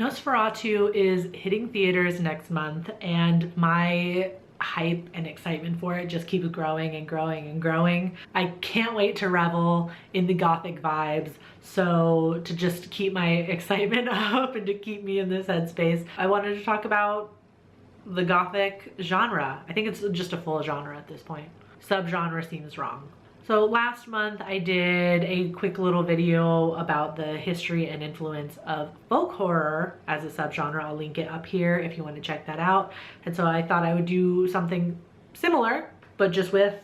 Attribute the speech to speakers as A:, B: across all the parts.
A: Nosferatu is hitting theaters next month, and my hype and excitement for it just keeps growing and growing and growing. I can't wait to revel in the gothic vibes. So to just keep my excitement up and to keep me in this headspace, I wanted to talk about the gothic genre. I think it's just a full genre at this point. Subgenre seems wrong. So last month I did a quick little video about the history and influence of folk horror as a subgenre. I'll link it up here if you want to check that out. And so I thought I would do something similar, but just with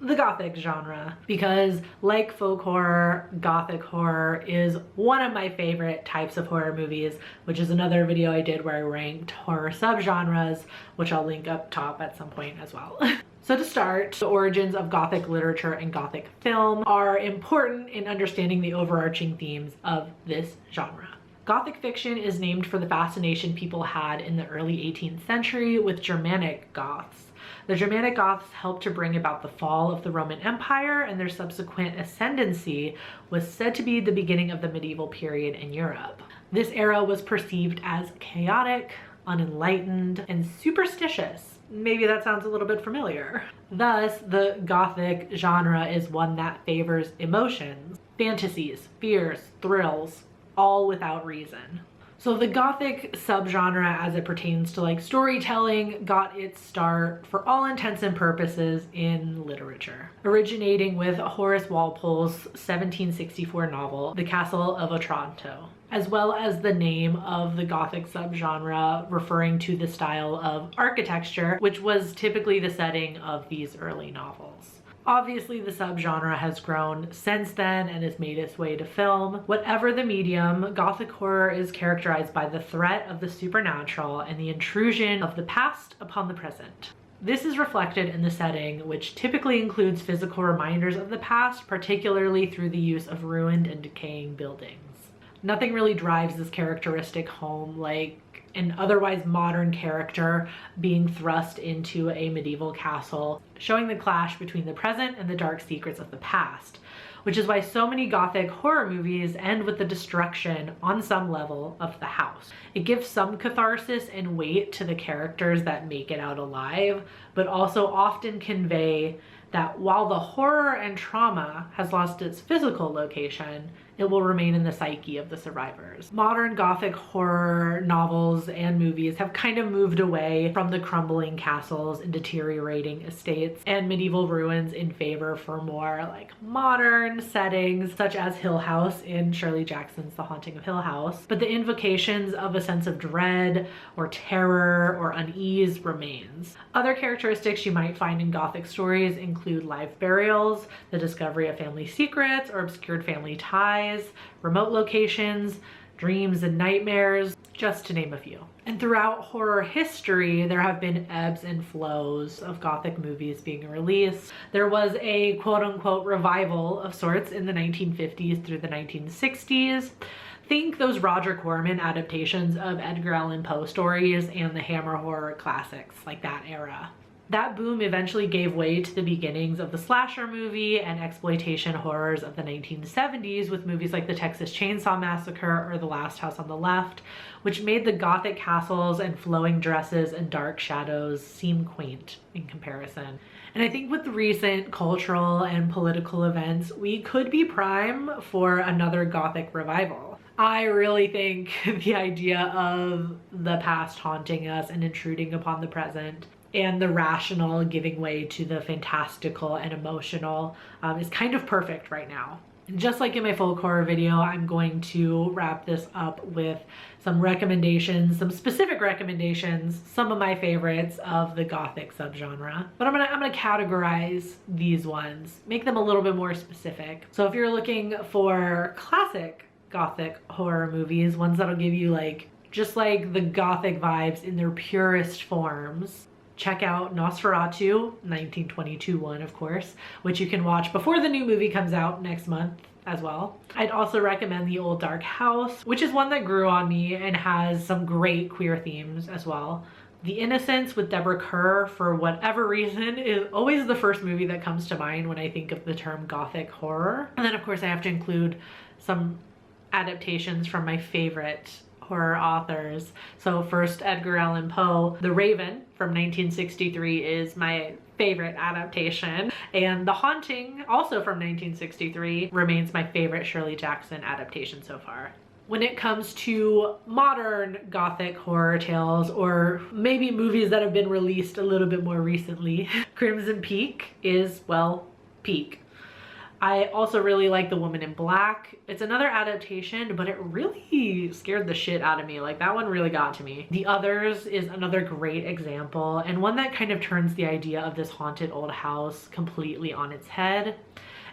A: the gothic genre, because like folk horror, gothic horror is one of my favorite types of horror movies, which is another video I did where I ranked horror subgenres, which I'll link up top at some point as well. So to start, the origins of Gothic literature and Gothic film are important in understanding the overarching themes of this genre. Gothic fiction is named for the fascination people had in the early 18th century with Germanic Goths. The Germanic Goths helped to bring about the fall of the Roman Empire, and their subsequent ascendancy was said to be the beginning of the medieval period in Europe. This era was perceived as chaotic, unenlightened, and superstitious. Maybe that sounds a little bit familiar. Thus, the Gothic genre is one that favors emotions, fantasies, fears, thrills, all without reason. So the Gothic subgenre, as it pertains to like storytelling, got its start for all intents and purposes in literature, originating with Horace Walpole's 1764 novel, The Castle of Otranto, as well as the name of the Gothic subgenre referring to the style of architecture, which was typically the setting of these early novels. Obviously, the subgenre has grown since then and has made its way to film. Whatever the medium, Gothic horror is characterized by the threat of the supernatural and the intrusion of the past upon the present. This is reflected in the setting, which typically includes physical reminders of the past, particularly through the use of ruined and decaying buildings. Nothing really drives this characteristic home like an otherwise modern character being thrust into a medieval castle, showing the clash between the present and the dark secrets of the past, which is why so many Gothic horror movies end with the destruction on some level of the house. It gives some catharsis and weight to the characters that make it out alive, but also often convey that while the horror and trauma has lost its physical location, it will remain in the psyche of the survivors. Modern Gothic horror novels and movies have kind of moved away from the crumbling castles and deteriorating estates and medieval ruins in favor for more like modern settings, such as Hill House in Shirley Jackson's The Haunting of Hill House. But the invocations of a sense of dread or terror or unease remains. Other characteristics you might find in Gothic stories include live burials, the discovery of family secrets or obscured family ties, remote locations, dreams and nightmares, just to name a few. And throughout horror history, there have been ebbs and flows of Gothic movies being released. There was a quote-unquote revival of sorts in the 1950s through the 1960s. Think those Roger Corman adaptations of Edgar Allan Poe stories and the Hammer horror classics, like that era. That boom eventually gave way to the beginnings of the slasher movie and exploitation horrors of the 1970s with movies like the Texas Chainsaw Massacre or The Last House on the Left, which made the Gothic castles and flowing dresses and dark shadows seem quaint in comparison. And I think with recent cultural and political events, we could be prime for another Gothic revival. I really think the idea of the past haunting us and intruding upon the present and the rational giving way to the fantastical and emotional is kind of perfect right now. And just like in my folk horror video, I'm going to wrap this up with some recommendations, some specific recommendations, some of my favorites of the Gothic subgenre. But I'm gonna categorize these ones, make them a little bit more specific. So if you're looking for classic Gothic horror movies, ones that'll give you just like the Gothic vibes in their purest forms, check out Nosferatu, 1922 one, of course, which you can watch before the new movie comes out next month as well. I'd also recommend The Old Dark House, which is one that grew on me and has some great queer themes as well. The Innocents with Deborah Kerr, for whatever reason, is always the first movie that comes to mind when I think of the term Gothic horror. And then of course I have to include some adaptations from my favorite horror authors. So first, Edgar Allan Poe. The Raven from 1963 is my favorite adaptation, and The Haunting, also from 1963, remains my favorite Shirley Jackson adaptation so far. When it comes to modern Gothic horror tales, or maybe movies that have been released a little bit more recently, Crimson Peak is, well, peak. I also really like The Woman in Black. It's another adaptation, but it really scared the shit out of me. Like, that one really got to me. The Others is another great example, and one that kind of turns the idea of this haunted old house completely on its head.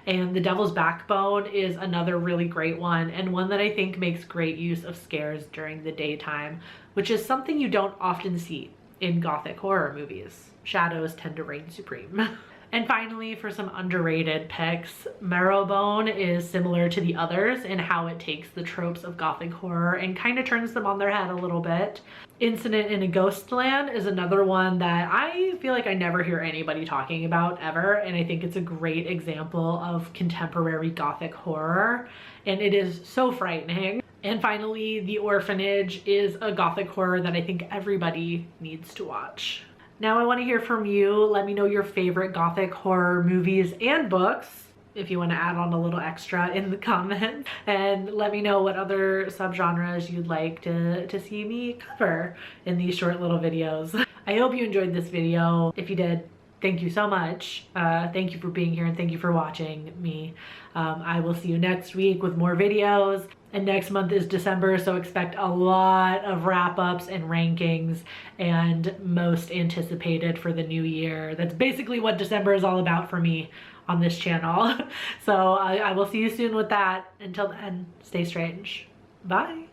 A: And The Devil's Backbone is another really great one, and one that I think makes great use of scares during the daytime, which is something you don't often see in Gothic horror movies. Shadows tend to reign supreme. And finally, for some underrated picks, Marrowbone is similar to The Others in how it takes the tropes of Gothic horror and kind of turns them on their head a little bit. Incident in a Ghostland is another one that I feel like I never hear anybody talking about ever, and I think it's a great example of contemporary Gothic horror, and it is so frightening. And finally, The Orphanage is a Gothic horror that I think everybody needs to watch. Now I want to hear from you. Let me know your favorite Gothic horror movies and books, if you want to add on a little extra in the comments. And let me know what other subgenres you'd like to see me cover in these short little videos. I hope you enjoyed this video. If you did, thank you so much. Thank you for being here, and thank you for watching me. I will see you next week with more videos. And next month is December, so expect a lot of wrap-ups and rankings and most anticipated for the new year. That's basically what December is all about for me on this channel. So I will see you soon with that. Until then, stay strange. Bye.